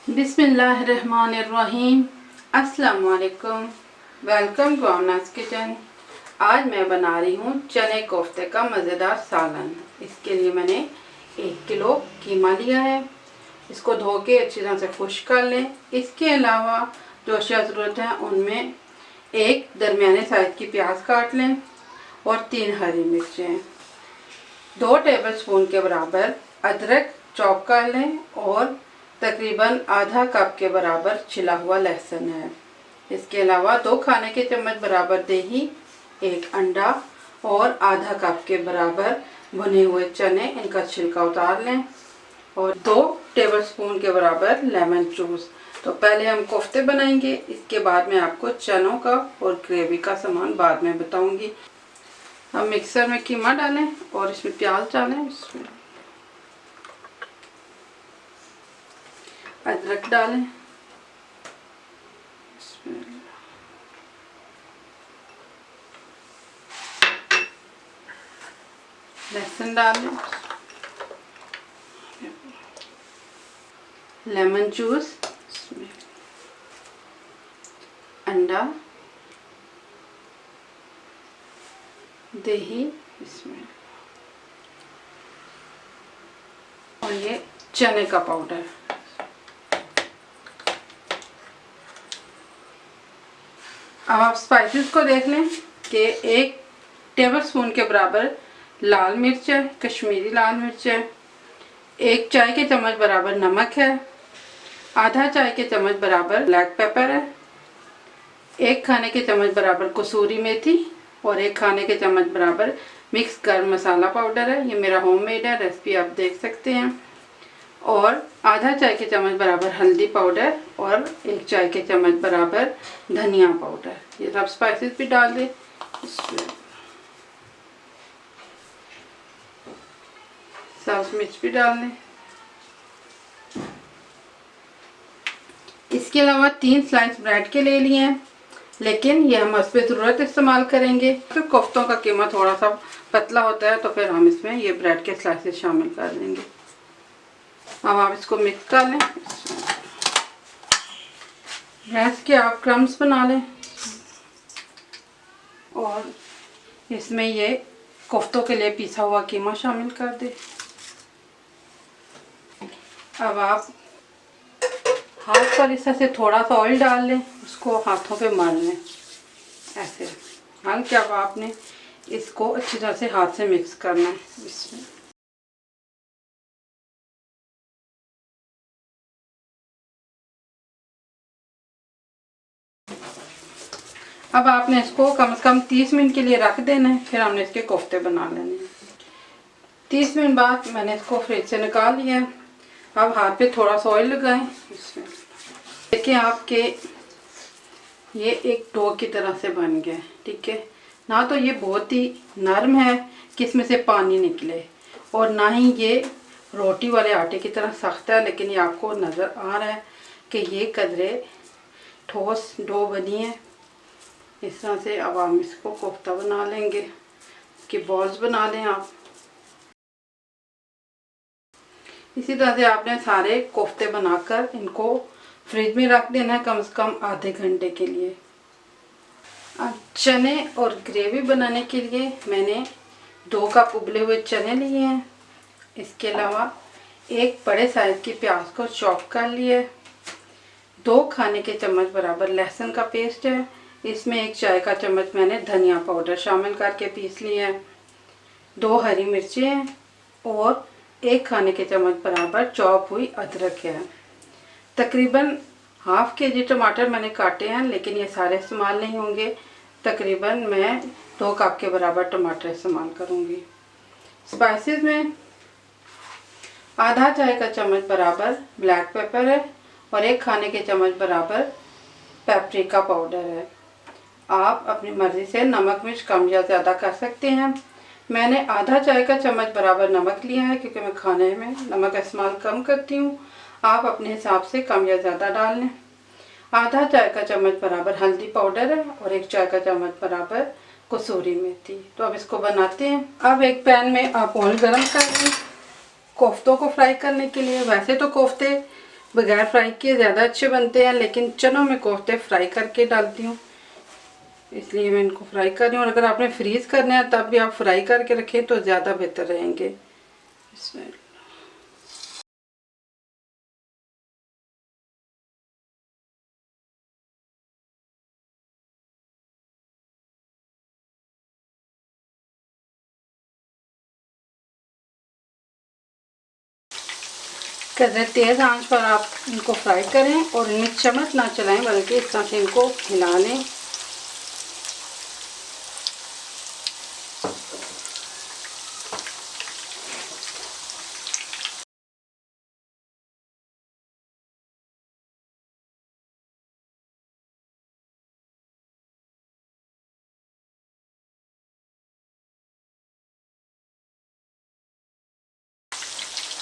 बिस्मिल्लाहिर्रहमानिर्रहीम। अस्सलाम वालेकुम। Welcome to Aamna's kitchen. आज मैं बना रही हूँ चने कोफ्ते का मज़ेदार सालन। इसके लिए मैंने 1 किलो कीमा लिया है। इसको धो के अच्छी तरह से खुश्क कर लें। इसके अलावा जो अशिया ज़रूरत है उनमें एक दरमियाने साइज़ की प्याज काट लें और 3 हरी मिर्चें, 2 टेबलस्पून के बराबर अदरक चॉप कर लें और तकरीबन आधा कप के बराबर छिला हुआ लहसुन है। इसके अलावा 2 खाने के चम्मच बराबर दही, 1 अंडा और आधा कप के बराबर भुने हुए चने, इनका छिलका उतार लें और 2 टेबलस्पून के बराबर लेमन जूस। तो पहले हम कोफ्ते बनाएंगे, इसके बाद मैं आपको चनों का और ग्रेवी का सामान बाद में बताऊंगी। हम मिक्सर में कीमा डालें और इसमें प्याज डालें, इसमें अदरक डालें, लहसुन डालें, लेमन जूस, अंडा, दही इसमें और ये चने का पाउडर। अब आप स्पाइसेस को देख लें कि 1 टेबलस्पून के बराबर लाल मिर्च है, कश्मीरी लाल मिर्च है, 1 चाय के चम्मच बराबर नमक है, आधा चाय के चम्मच बराबर ब्लैक पेपर है, 1 खाने के चम्मच बराबर कसूरी मेथी और 1 खाने के चम्मच बराबर मिक्स गर्म मसाला पाउडर है। ये मेरा होममेड है, रेसिपी आप देख सकते हैं। और आधा चाय के चम्मच बराबर हल्दी पाउडर और 1 चाय के चम्मच बराबर धनिया पाउडर। ये सब स्पाइसेस भी डाल दें। सब्ज मिर्च भी डाल दें। इसके अलावा 3 स्लाइस ब्रेड के ले लिए हैं, लेकिन ये हम हस्बे ज़रूरत इस्तेमाल करेंगे। फिर कोफ्तों का कीमा थोड़ा सा पतला होता है तो फिर हम इसमें ये ब्रेड के स्लाइसेस शामिल कर देंगे। अब आप इसको मिक्स कर लें। ब्रेड के आप क्रम्स बना लें और इसमें ये कोफ्तों के लिए पिसा हुआ कीमा शामिल कर दें। अब आप हाथ पर इस तरह से थोड़ा सा ऑयल डाल लें, उसको हाथों पे मल लें ऐसे मल के। अब आपने इसको अच्छी तरह से हाथ से मिक्स करना है। इसमें अब आपने इसको कम से कम 30 मिनट के लिए रख देना है, फिर हमने इसके कोफ्ते बना लेने हैं। 30 मिनट बाद मैंने इसको फ्रिज से निकाल लिया है। अब हाथ पे थोड़ा सा ऑयल लगाएं। इसमें देखिए आपके ये एक डो की तरह से बन गया है, ठीक है ना। तो ये बहुत ही नरम है कि इसमें से पानी निकले, और ना ही ये रोटी वाले आटे की तरह सख्त है, लेकिन ये आपको नज़र आ रहा है कि ये कदरे ठोस डो बनी है। इस तरह से अब हम इसको कोफ्ता बना लेंगे, इसकी बॉल्स बना लें आप। इसी तरह से आपने सारे कोफ्ते बनाकर इनको फ्रिज में रख देना है कम से कम आधे घंटे के लिए। अब चने और ग्रेवी बनाने के लिए मैंने 2 कप उबले हुए चने लिए हैं। इसके अलावा 1 बड़े साइज़ की प्याज को चॉप कर लिया है। 2 खाने के चम्मच बराबर लहसुन का पेस्ट है। इसमें 1 चाय का चम्मच मैंने धनिया पाउडर शामिल करके पीस लिया है। 2 हरी मिर्चें हैं और 1 खाने के चम्मच बराबर चॉप हुई अदरक है। तकरीबन ½ kg टमाटर मैंने काटे हैं, लेकिन ये सारे इस्तेमाल नहीं होंगे। तकरीबन मैं 2 कप के बराबर टमाटर इस्तेमाल करूँगी। स्पाइसेस में आधा चाय का चम्मच बराबर ब्लैक पेपर है और 1 खाने के चम्मच बराबर पेपरिका पाउडर है। आप अपनी मर्ज़ी से नमक मिर्च कम या ज़्यादा कर सकते हैं। मैंने आधा चाय का चम्मच बराबर नमक लिया है, क्योंकि मैं खाने में नमक इस्तेमाल कम करती हूँ। आप अपने हिसाब से कम या ज़्यादा डाल लें। आधा चाय का चम्मच बराबर हल्दी पाउडर है और 1 चाय का चम्मच बराबर कसूरी मेथी। तो अब इसको बनाते हैं। अब एक पैन में आप ऑयल गरम कर लें कोफ्तों को फ्राई करने के लिए। वैसे तो कोफ्ते बगैर फ्राई किए ज़्यादा अच्छे बनते हैं, लेकिन चनों में कोफ्ते फ्राई करके डालती हूँ, इसलिए मैं इनको फ्राई कर रही हूँ। और अगर आपने फ्रीज़ करना है तब भी आप फ्राई करके रखें तो ज़्यादा बेहतर रहेंगे। इसमें कदर तेज़ आंच पर आप इनको फ्राई करें और इनमें चम्मच ना चलाएं, बल्कि इस तरह से इनको हिला लें।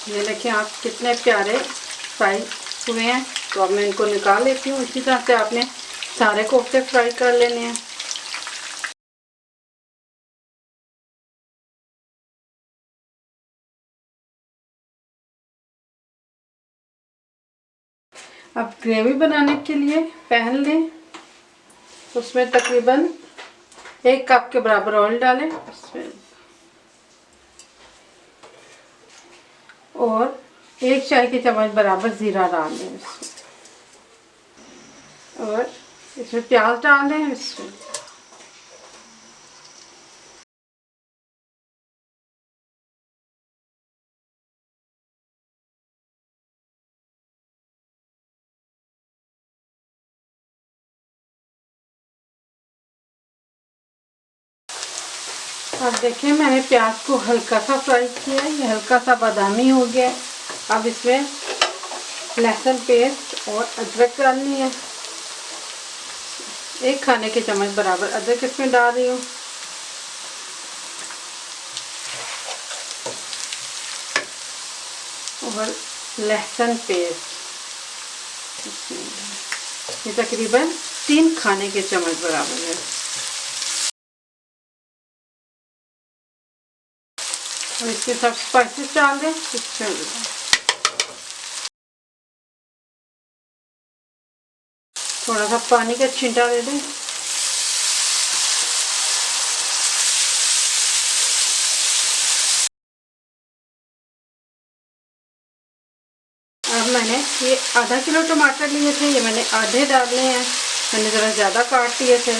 ये देखिए आप कितने प्यारे फ्राई हुए हैं। तो अब मैं इनको निकाल लेती हूँ। इसी तरह से आपने सारे कोफ्ते फ्राई कर लेने हैं। अब ग्रेवी बनाने के लिए पैन लें, उसमें तकरीबन 1 कप के बराबर ऑयल डालें उसमें, और 1 चाय की चम्मच बराबर ज़ीरा डाल दें इसमें, और इसमें प्याज डाल दें इसमें। अब देखिए मैंने प्याज को हल्का सा फ्राई किया है, ये हल्का सा बादामी हो गया है। अब इसमें लहसुन पेस्ट और अदरक डालनी है। 1 खाने के चम्मच बराबर अदरक इसमें डाल रही हूँ, और लहसुन पेस्ट ये तकरीबन 3 खाने के चम्मच बराबर है। और इसके साथ स्पाइसेस डाल दें। थोड़ा सा पानी का छींटा दे दें। अब मैंने ये आधा किलो टमाटर लिए थे, ये मैंने आधे डालने हैं, मैंने ज़रा ज़्यादा काट लिए थे।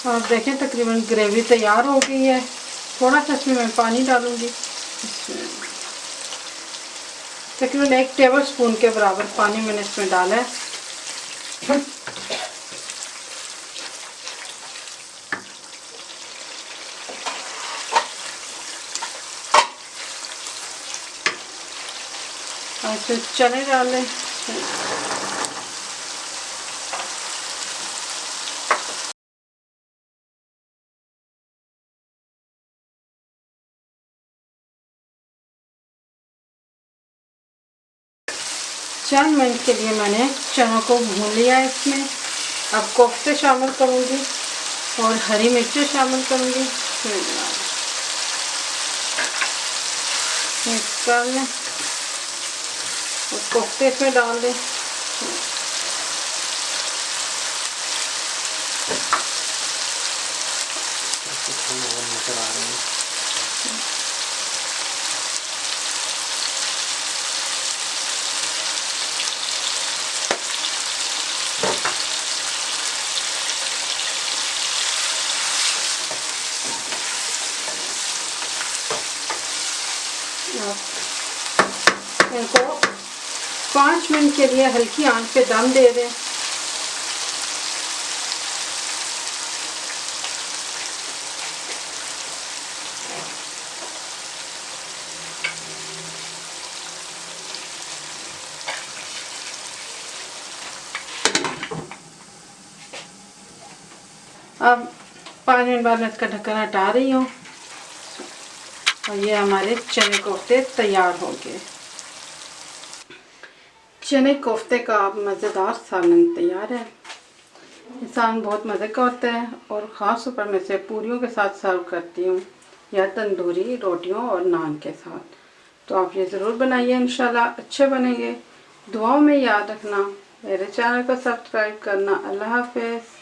और देखें तकरीबन ग्रेवी तैयार हो गई है। थोड़ा सा इसमें मैं पानी डालूंगी, तकरीबन 1 टेबल स्पून के बराबर पानी मैंने इसमें डाला है। और इसमें चने डालें। चंद मिनट के लिए मैंने चनों को भून लिया है इसमें। अब कोफ्ते शामिल करूंगी और हरी मिर्चें शामिल करूंगी। मिक्स कर लें और कोफ्ते इसमें डाल दें। इनको 5 मिनट के लिए हल्की आंच पे दम दे दें। अब 5 मिनट बाद मैं इसका ढक्कन हटा रही हूँ और ये हमारे चने कोफ्ते तैयार हो गए। चने कोफ्ते का मज़ेदार सालन तैयार है। ये सालन बहुत मज़े का होता है और ख़ास तौर पर मैं इसे पूरियों के साथ सर्व करती हूँ या तंदूरी रोटियों और नान के साथ। तो आप ये ज़रूर बनाइए, इंशाल्लाह अच्छे बनेंगे। दुआओं में याद रखना, मेरे चैनल को सब्सक्राइब करना। अल्लाह हाफ़िज़।